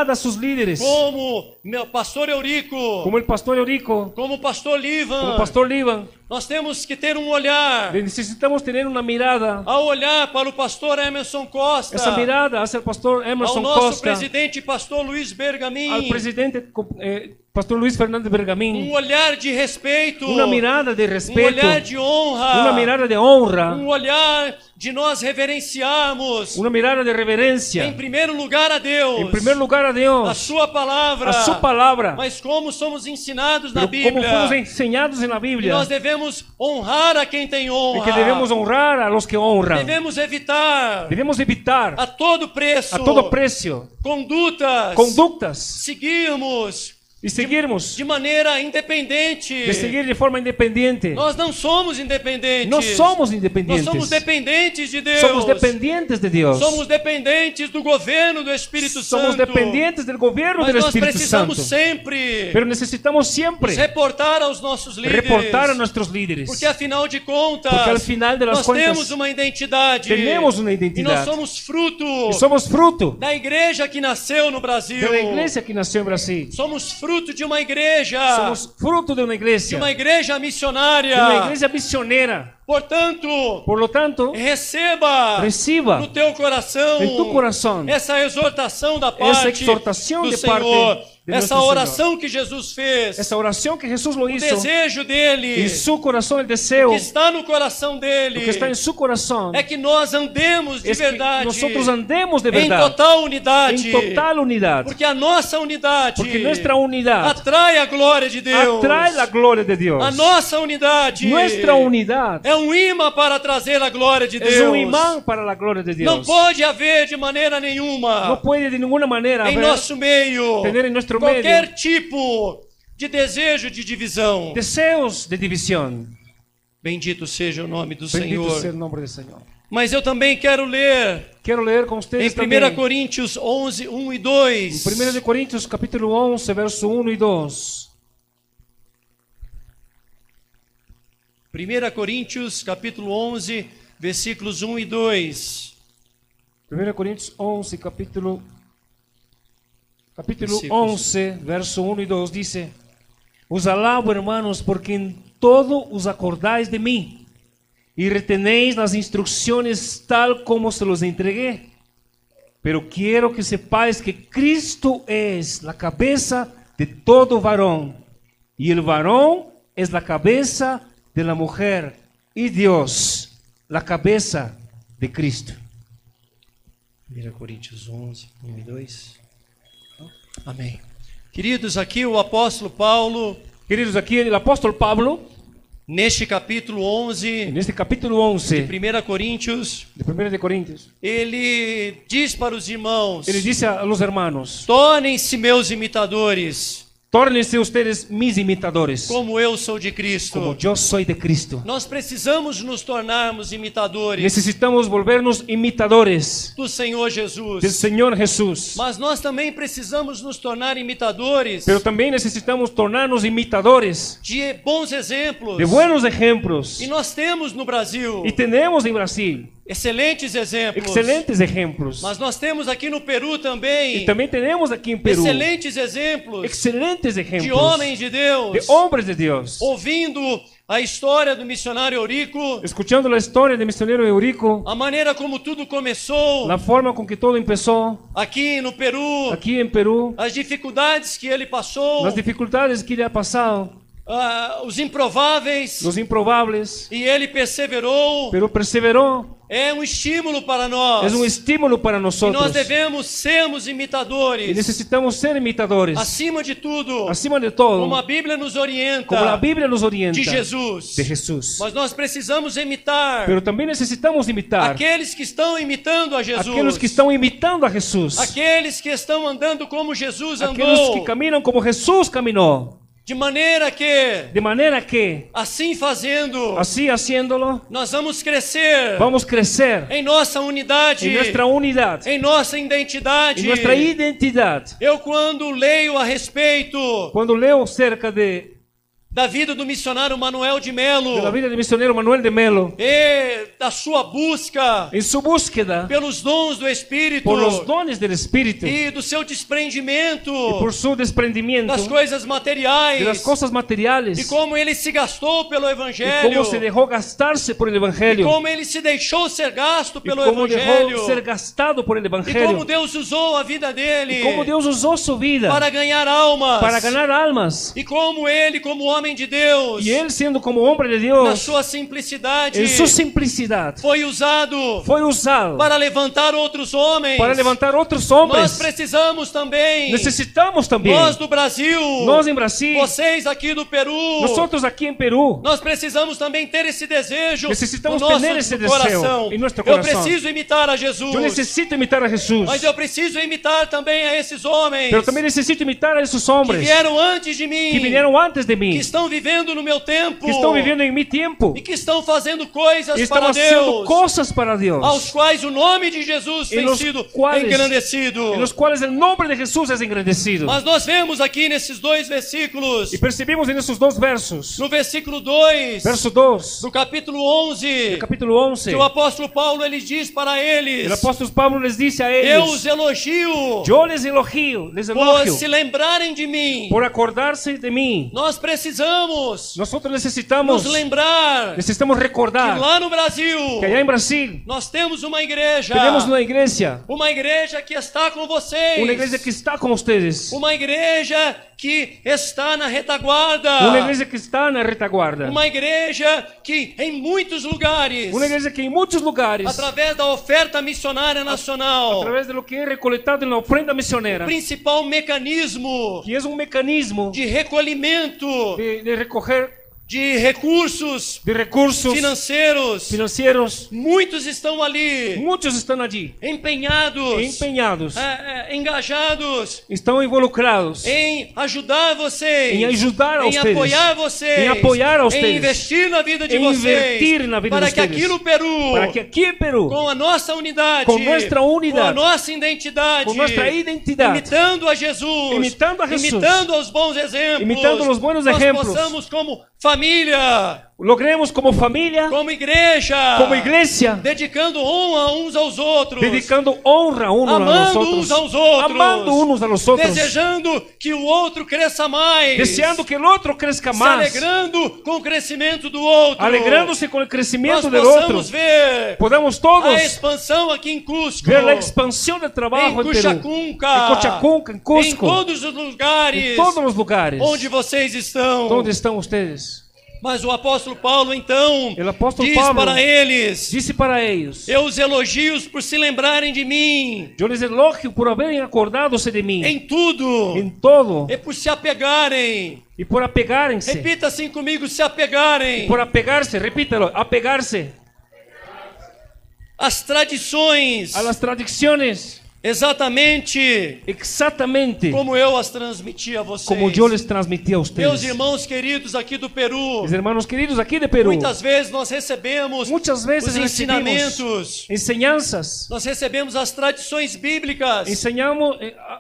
a sus líderes, como meu pastor Eurico, como el pastor Eurico, como o pastor Livan. como pastor Livan. Nós temos que ter um olhar, Necesitamos tener una mirada, a olhar para o pastor Emerson Costa, esa mirada hacia el pastor ao Emerson nosso Costa, presidente pastor Luiz al Bergamin, presidente pastor Luis Fernández Bergamín, olhar de respeito, una mirada de respeto, olhar de honra, una mirada de honra, olhar de nós reverenciarmos, una mirada de reverencia, em primeiro lugar a Deus, en primer lugar a a Dios, sua palavra, a su palabra, mas como somos ensinados na pero como Bíblia, fuimos enseñados en la e Biblia, nós devemos honrar a quem tem y honra, que debemos honrar a los que honran, devemos evitar debemos evitar a todo preço, a todo precio conductas seguirmos y seguirmos de maneira independente. de seguir de forma independiente. Nós não somos independentes. No somos Nós independientes, somos dependentes de Deus. somos dependientes de Dios, Somos dependentes do governo do Espírito somos Santo. dependientes del gobierno Mas del nós Espíritu precisamos Santo, sempre pero necesitamos siempre nos reportar aos nossos líderes. reportar a nuestros líderes, Porque afinal de contas, porque al final de las nós cuentas temos uma identidade. tenemos una E nós identidad somos fruto y somos fruto da igreja que nasceu no Brasil. de la iglesia que nació en Brasil, Somos fruto de uma igreja. somos fruto de una iglesia missionária. de una iglesia misionera. Portanto, Por lo tanto, receba reciba no teu coração en tu corazón essa exortação da esa parte exhortação do de Senhor, parte de essa nuestro oração que Jesus fez, esa oración que Jesús lo o hizo, desejo dele, en su corazón el deseo que está no coração dele, lo que está en su corazón é que nós andemos de es que verdade, nosotros andemos de em verdad total unidade, en total unidad, porque a nossa unidade porque nuestra unidad atrai a glória de Deus, atrae la gloria de Dios. a nossa unidade Nuestra unidad é um imã para trazer a glória de Deus. es un imán para la gloria de Não Dios. pode haver de maneira nenhuma No puede de ninguna manera em haber, nosso meio tener en nuestro qualquer medio tipo de desejo de divisão. deseos de división. Bendito seja o nome do Bendito sea Senhor. el nombre del Señor. Mas eu também quero ler Quiero leer con em ustedes 1 también Coríntios 11, 1 e 2. 1 de Corintios capítulo 11, verso 1 y 2. 1 Coríntios capítulo 11, versículos 1 e 2. 1 Corintios 11, capítulo Versículos. 11, verso 1 y 2 dice: Os alabo, hermanos, porque en todo os acordáis de mí y retenéis las instrucciones tal como se los entregué. Pero quiero que sepáis que Cristo es la cabeza de todo varón, y el varón es la cabeza de la mujer, y Dios la cabeza de Cristo. 1 Coríntios 11, 1 e 2. Amém. Queridos, aqui o apóstolo Paulo, Queridos, aquí el apóstol Pablo, neste capítulo 11 en este capítulo 11 de 1 Coríntios, de 1 de Corintios, ele diz para os irmãos: él dice a los hermanos: tornem-se meus imitadores, Tórnense ustedes mis imitadores, como eu sou de Cristo. como yo soy de Cristo. Nós precisamos nos tornarmos imitadores Necesitamos volvernos imitadores do Senhor Jesus. del Señor Jesús. Mas nós também precisamos nos tornar imitadores Pero también necesitamos tornarnos imitadores de bons exemplos. de buenos ejemplos. E nós temos no Brasil Y tenemos en Brasil excelentes exemplos. excelentes ejemplos. Mas nós temos aqui no Peru também Y también tenemos aquí en Perú excelentes exemplos excelentes de ejemplos homens de Deus, de hombres de Dios. ouvindo a história do missionário Eurico, Escuchando la historia del misionero Eurico, a maneira como tudo começou la forma con que todo empezó aqui no Peru, aquí en Perú, as dificuldades que ele passou, las dificultades que le ha pasado, os improváveis, los improbables, e ele perseverou. pero perseveró. É um estímulo para nós. Es un estímulo para E nosotros. nós devemos sermos Y imitadores. necesitamos ser imitadores. Acima de tudo, Acima de todo, como a Bíblia nos orienta, como la Biblia nos orienta, de Jesus. de Jesús. Mas nós precisamos imitar Pero también necesitamos imitar aqueles que estão imitando a Jesus. aquellos que están imitando a Jesús. Aqueles que estão andando como Jesus Aquellos que andou. caminan como Jesús caminó. De maneira que, assim fazendo, así haciéndolo, nós vamos crescer vamos crecer em nossa unidade, en nuestra unidad, em nossa identidade. en nuestra identidad. Eu, quando leio a respeito Cuando leo cerca da vida do missionário Manuel de de la Melo vida del misionero Manuel de Melo, e da sua busca en su búsqueda pelos dons do Espírito por los dones del Espíritu y e do seu desprendimento por su desprendimiento das coisas de materiais las cosas materiales e como ele se gastou pelo y Evangelho cómo se dejó gastarse por el e Evangelio como ele se deixou ser gasto y pelo cómo dejó Evangelho ser gastado por el e como Evangelio Deus usou a vida dele y cómo Dios usó su vida para ganhar almas para ganar almas e como ele, como homem de Deus, y él siendo como hombre de na Dios sua simplicidade, en su simplicidad foi usado fue usado para levantar outros homens. para levantar otros Nós hombres. precisamos também, Necesitamos también, nós do Brasil, nós em Brasil, vocês aqui do Peru, nosotros aquí en Perú, nós precisamos também ter esse desejo necesitamos no nosso tener ese coração. deseo en nuestro Eu corazón. preciso imitar a Jesus, Yo necesito imitar a Jesús, mas eu preciso imitar também a esses homens pero también necesito imitar a esos que hombres vieram antes de mim, que vinieron antes de que mí, estão vivendo no meu tempo, que estão viviendo en mi tiempo e que estão fazendo coisas y están para haciendo Deus, cosas para Dios, aos quais o nome de Jesus em tem los sido quais- engrandecido. en los cuales el nombre de Jesús es engrandecido. Mas nós vemos aqui nesses dois versículos, Y percibimos en esos dos versos, no versículo 2 verso 2, do capítulo 11, capítulo 11, que o apóstolo Paulo ele diz para eles: el apóstol Pablo les dice a eu os ellos, elogio yo les elogio por se lembrarem de mim. por acordarse de mí. Nós precisamos Nosotros necesitamos necessitamos recordar que lá no Brasil que allá en Brasil nós temos uma igreja, tenemos uma igreja que está com vocês, una iglesia que está con ustedes, uma igreja que está na retaguarda, una iglesia que está na retaguarda, uma igreja que em muitos lugares, una iglesia que en muchos lugares, através da oferta missionária a nacional, través de lo que he recolectado en la ofrenda o misionera, principal mecanismo que es un mecanismo de recolhimento de recoger de recursos de recursos financeiros, muitos estão ali muchos están allí, empenhados, engajados están involucrados em ajudar vocês, em ajudar a em ustedes, apoiar vocês, em apoiar a em ustedes, investir na vida de em vocês, invertir na vida para de que ustedes, aqui no Peru, para que aquí en Perú, com a nossa unidade, com nuestra unidade, com a nossa identidade, con nuestra identidad, imitando a Jesus, imitando a Jesús, imitando os bons exemplos, imitando los buenos nós ejemplos, possamos como família, logremos como familia, como igreja, dedicando honra uns aos outros, dedicando honra unos a los amando otros, uns aos outros, amando unos a los otros, desejando que o outro cresça mais, deseando que el otro crezca se más, alegrando com o crescimento do outro, alegrándose con el crecimiento nós del otro, possamos ver podamos a todos expansão aqui em Cusco, ver la expansión del trabajo em en Perú, Cuchacunca, en Cochacunca, en em Cusco, todos os lugares, en todos los lugares onde vocês estão. donde están ustedes. Mas o apóstolo Paulo então El apóstol diz Pablo para eles: dice para ellos, eu os elogio por se lembrarem de mim yo les elogio por haberem acordado-se de mim em tudo, en todo e por se apegarem. y por apegarem-se, Repita assim comigo: se apegarem por apegarse, repítalo, apegarse às tradições, a las tradiciones, exatamente exactamente como eu as transmiti a vocês. como yo les transmití a Meus ustedes. irmãos queridos aqui do Peru, Mis hermanos queridos aquí de Perú, muitas vezes nós recebemos muchas veces os ensinamentos, enseñanzas, nós recebemos as tradições bíblicas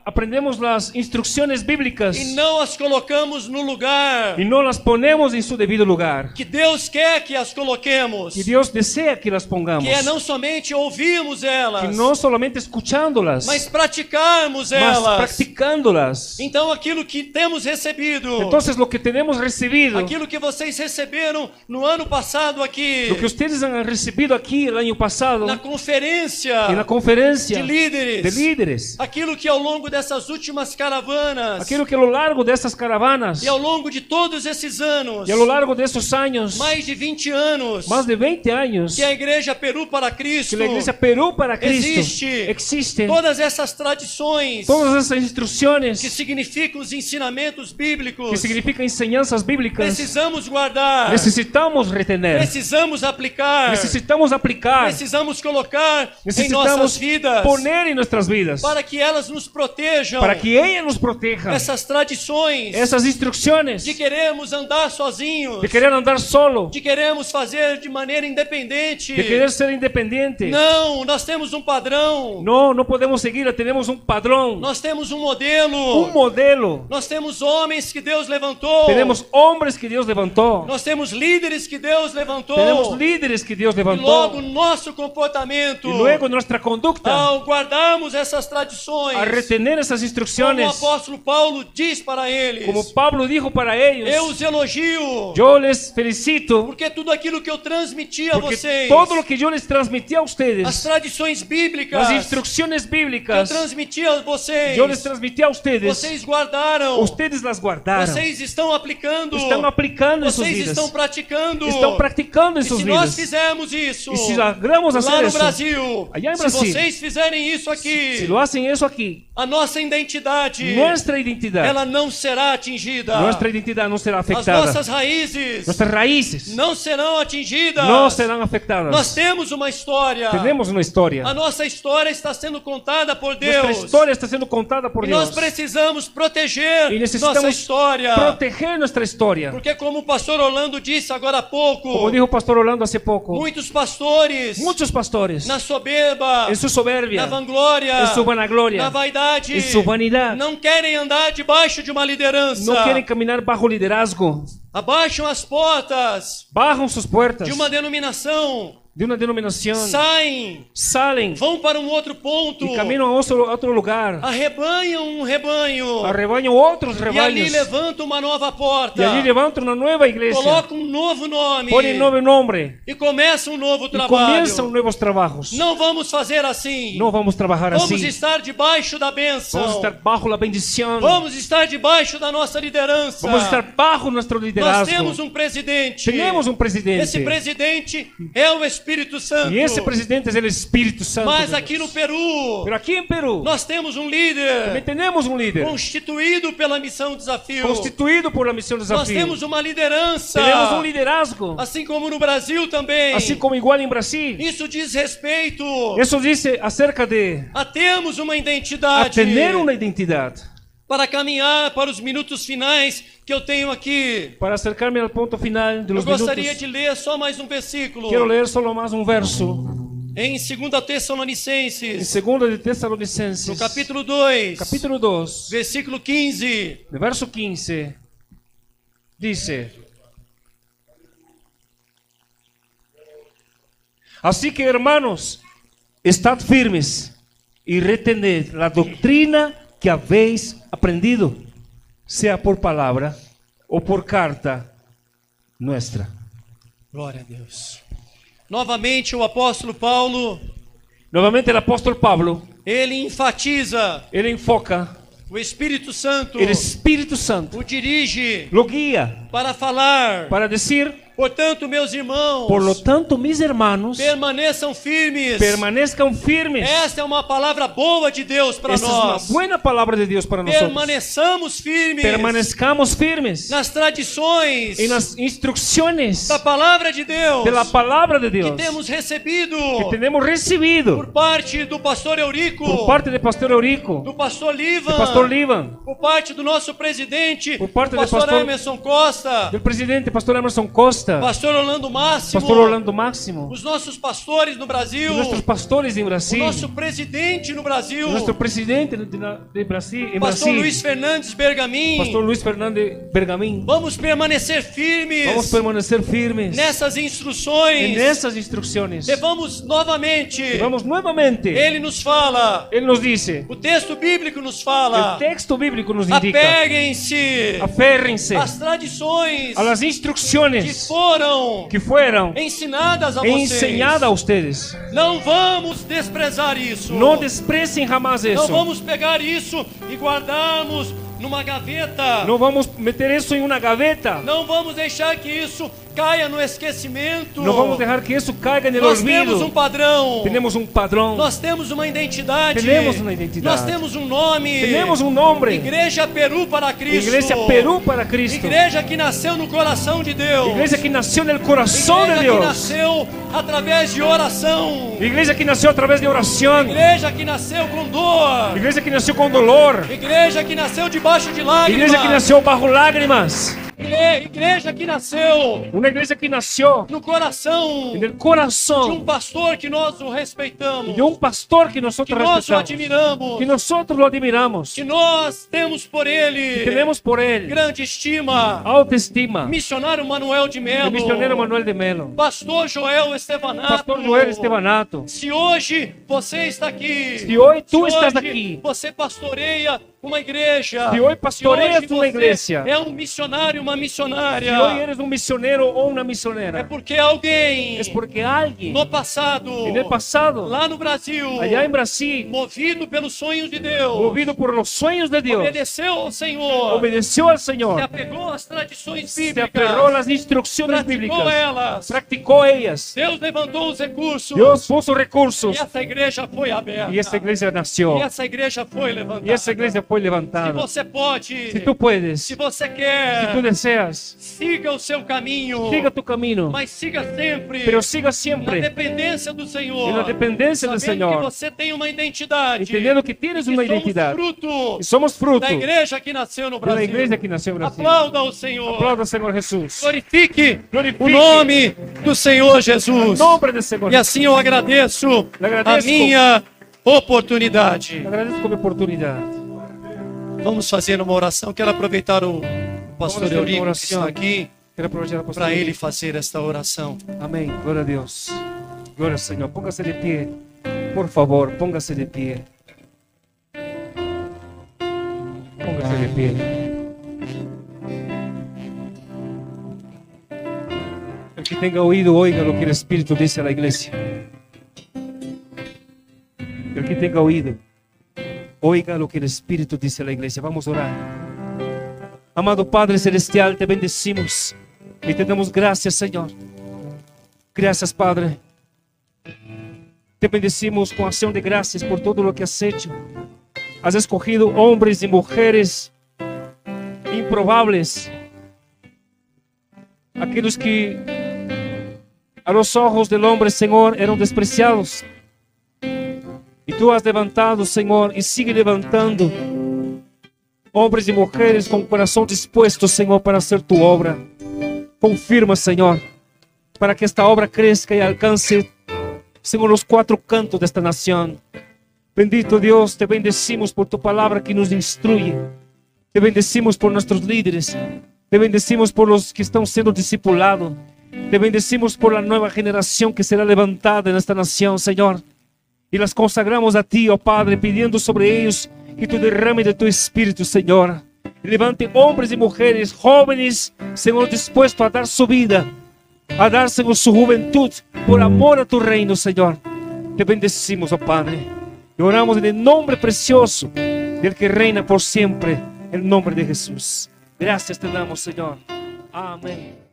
aprendemos las instrucciones bíblicas e não as colocamos no lugar y no las ponemos en su debido lugar, que Deus quer que as coloquemos, que Dios desea que las pongamos, que é não somente ouvirmos que elas, no solamente escuchándolas, mas praticarmos mas elas. practicándolas. Então aquilo que temos recebido, Entonces lo que tenemos recibido, aquilo que vocês receberam no ano passado aqui, lo que ustedes han recibido aquí el año pasado na conferência en la conferencia de líderes, aquilo que ao longo dessas últimas caravanas que a lo largo de estas caravanas e ao longo de todos esses anos, y a lo largo de estos años, mais de 20 anos, más de 20 años, que a Igreja Peru para Cristo que la Iglesia Perú para Cristo existe existe, todas essas tradições todas essas instrucciones que significam os ensinamentos bíblicos, que significan enseñanzas bíblicas, precisamos guardar, necesitamos retener, precisamos aplicar, necesitamos aplicar, precisamos colocar em nossas necesitamos vidas, poner en nuestras vidas para que elas nos protejam para que ella nos proteja. essas tradições Esas instrucciones de queremos andar sozinhos, de querer andar solo, de queremos fazer de maneira independente. de querer ser independiente. Não, nós temos um padrão, No podemos seguir, tenemos un padrón, nós temos um modelo, un modelo. nós temos homens que Deus levantou, Tenemos hombres que Dios levantó, nós temos líderes que Deus levantou, tenemos líderes que Dios e levantó, logo nosso comportamento, y luego nuestra conducta, ao guardarmos essas tradições, a retener esas como o instrucciones, apóstolo Paulo diz para eles, como Pablo dijo para ellos, eu os elogio, yo les felicito, porque tudo aquilo que eu transmiti a porque vocês, todo lo que yo les transmití a as ustedes, tradições bíblicas las instrucciones que eu bíblicas, transmiti a vocês, yo les transmití a ustedes, vocês guardaram, ustedes las guardaron, vocês estão aplicando, están aplicando en sus vocês vidas, estão praticando, estão praticando em e suas se nós vidas. fizermos isso, E se logramos lá hacer no eso, Brasil, allá en se Brasil, vocês fizerem isso aqui, si lo hacen eso aquí, a nossa identidade, nuestra identidad, ela não será atingida, nuestra identidad no será as afectada, nossas raízes nuestras raíces não serão atingidas, no serán afectadas. nós temos uma história, Tenemos una historia. a nossa história está sendo contada por Nuestra Deus, historia está siendo contada por e nós Dios. precisamos proteger Y nossa necesitamos história, proteger nuestra historia. porque como o pastor Orlando disse agora há pouco, Como dijo Pastor Orlando hace poco, muitos pastores muchos pastores, na soberba, en su soberbia, na vanglória, en su vanagloria, na vaidade, en su vanidad, não querem andar debaixo de uma liderança, no quieren caminar bajo liderazgo, abaixam as portas bajan sus puertas de uma denominação, de una denominación, saem, salen vão para um outro ponto, y caminan a otro lugar, arrebanham um rebanho, arrebañan otros e ali rebaños levantam uma nova porta, y allí levantan una nueva iglesia, colocam um novo nome, ponen nuevo nombre e começam um novo y trabalho. comienzan nuevos trabajos. Não vamos fazer assim. No vamos a trabajar Vamos así, estar debaixo da bênção. vamos a estar bajo la bendición, Vamos estar debaixo da nossa liderança. vamos a estar bajo nuestro Nós liderazgo. temos um presidente. Tenemos un presidente. Esse presidente é o Espírito Santo. Y ese presidente es el Espíritu Santo. Mas de aqui no Dios. Peru, Pero aquí en Perú nós temos um también líder tenemos un líder constituído pela Missão Desafio. constituido por la misión Nós Desafío. temos uma liderança. Tenemos un liderazgo, Assim como no Brasil também. así como igual en Brasil. Isso diz respeito Eso dice acerca de a termos uma a identidade. tener una identidad. Para caminhar para os minutos finais que eu tenho aqui, Para acercarme al punto final de eu los gostaria minutos, de ler só mais um versículo. quiero leer solo más un verso. Em 2 En Tessalonicenses, 2 de Tesalonicenses, no capítulo 2, capítulo 2, versículo 15. de verso 15, dice: Así que, hermanos, estad firmes y retened la doctrina que habéis aprendido, sea por palabra o por carta nuestra. Glória a Deus. Novamente o apóstolo Paulo, Nuevamente el apóstol Pablo, ele enfatiza, él enfoca, o Espírito Santo el Espíritu Santo o dirige lo guía para falar. para decir: Portanto, meus irmãos, por lo tanto, mis hermanos, permaneçam firmes. permanezcan firmes. Esta é uma palavra boa de Deus para Esta es nós. una buena palabra de Dios para nosotros. Permaneçamos firmes Permanezcamos firmes nas tradições en las instrucciones da palavra de Deus de la palabra de que Dios temos recebido que tenemos recibido por parte do pastor Eurico, por parte de Pastor Eurico, do pastor Livan, de Pastor Livan, por parte do nosso presidente, por parte do do pastor pastor- Emerson Costa, del presidente Pastor Emerson Costa, pastor Orlando Máximo, Pastor Orlando Máximo, os nossos pastores no Brasil, nuestros pastores en o Brasil, nosso presidente no Brasil, nuestro presidente de Brasil, en pastor Brasil, Luiz Fernandes Bergamin. Pastor Luis Fernández Bergamín. Vamos permanecer firmes Vamos a permanecer firmes nessas instruções. en esas instrucciones. E vamos novamente. Y vamos nuevamente. Ele nos fala. Él nos dice, O texto bíblico nos fala. el texto bíblico nos indica: Apeguem-se aférrense às tradições a las que instrucciones foram que fueron ensinadas a vocês. enseñadas a ustedes. Não vamos desprezar isso. No desprecien jamás Não eso. vamos pegar isso e guardarmos numa gaveta. No vamos a meter eso en una gaveta. Não vamos deixar que isso caia no esquecimento. No vamos a dejar que eso caiga en el Nós temos olvido. um padrão. Tenemos un padrón. Nós temos uma identidade. Tenemos una identidad. Nós temos um nome. Tenemos un nombre. Igreja Peru para Cristo. Iglesia Perú para Cristo. Igreja que nasceu no coração de Deus. Iglesia que nació en el corazón de Igreja que Dios. nasceu através de oração. Iglesia que nació a través de oración. Igreja que nasceu com dor. Iglesia que nació con dolor. Igreja que nasceu debaixo de lágrimas. Iglesia que nació bajo lágrimas. Igreja que nasceu Una iglesia que nació no coração en el de corazón pastor que nós o respeitamos. de un pastor que Que nosotros nós o respetamos. admiramos. Que nosotros lo admiramos. Que nós temos por Que ele tenemos por él grande estima. autoestima. Missionário Manuel de El Melo. misionero Manuel de Melo. Pastor Joel Estevanato. Pastor Joel Estevanato. Se hoje você está aqui. Se hoy tú se estás hoje aquí. Você pastoreia uma igreja. Se hoy pastoreas se hoje uma você igreja. É um missionário, uma missionária. Si hoy eres un misionero o una É misionera, porque alguém es porque alguien no passado, en el pasado, lá no Brasil, allá en Brasil, movido pelos sonhos de Deus, movido por los sueños de Dios, obedeceu ao Senhor, obedeció al se Señor, apegou às tradições se bíblicas, aferró a las instrucciones praticou bíblicas, elas. practicó ellas. Deus levantou os recursos. Dios puso E recursos essa igreja foi aberta. y esta iglesia nació. E essa igreja foi levantada. Y esa iglesia fue Se levantada. você pode, Si tú puedes, se você si quer, tú deseas, siga o seu caminho. siga tu camino, Mas siga sempre pero siga na siempre dependência do Senhor. en la dependencia del Sabendo que Señor, você tem uma identidade. entendiendo que tienes que una somos identidad fruto y somos fruto da de igreja que nasceu no Brasil. la iglesia que nació en Brasil. Aplauda o Senhor. Aplauda, Señor Jesús. Glorifique Glorifique o nome do Senhor Jesus. En nombre del Señor E assim eu agradeço Le agradezco. a minha oportunidade. Te agradezco mi oportunidad. Vamos fazer uma oração. Quero aproveitar o pastor fazer uma Eurico que oração. está aqui Quiero aprovechar a para ele fazer esta oração. Amén. Gloria a Dios. Gloria al Señor. Póngase de pie. Por favor, póngase de pie. Póngase de pie. El que tenga oído, oiga lo que el Espíritu dice a la iglesia. El que tenga oído, oiga lo que el Espíritu dice a la iglesia. Vamos a orar. Amado Padre Celestial, te bendecimos y te damos gracias, Señor. Gracias, Padre. Te bendecimos con acción de gracias por todo lo que has hecho. Has escogido hombres y mujeres improbables. Aquellos que a los ojos del hombre, Señor, eran despreciados. Y tú has levantado, Señor, y sigue levantando hombres y mujeres con corazón dispuesto, Señor, para hacer tu obra. Confirma, Señor, para que esta obra crezca y alcance, Señor, los cuatro cantos de esta nación. Bendito Dios, te bendecimos por tu palabra que nos instruye. Te bendecimos por nuestros líderes. Te bendecimos por los que están siendo discipulados. Te bendecimos por la nueva generación que será levantada en esta nación, Señor. Y las consagramos a ti, oh Padre, pidiendo sobre ellos que tu derrame de tu Espíritu, Señor. Y levante hombres y mujeres jóvenes, Señor, dispuestos a dar su vida, a dar, Señor, su juventud por amor a tu reino, Señor. Te bendecimos, oh Padre. Y oramos en el nombre precioso del que reina por siempre, el nombre de Jesús. Gracias te damos, Señor. Amén.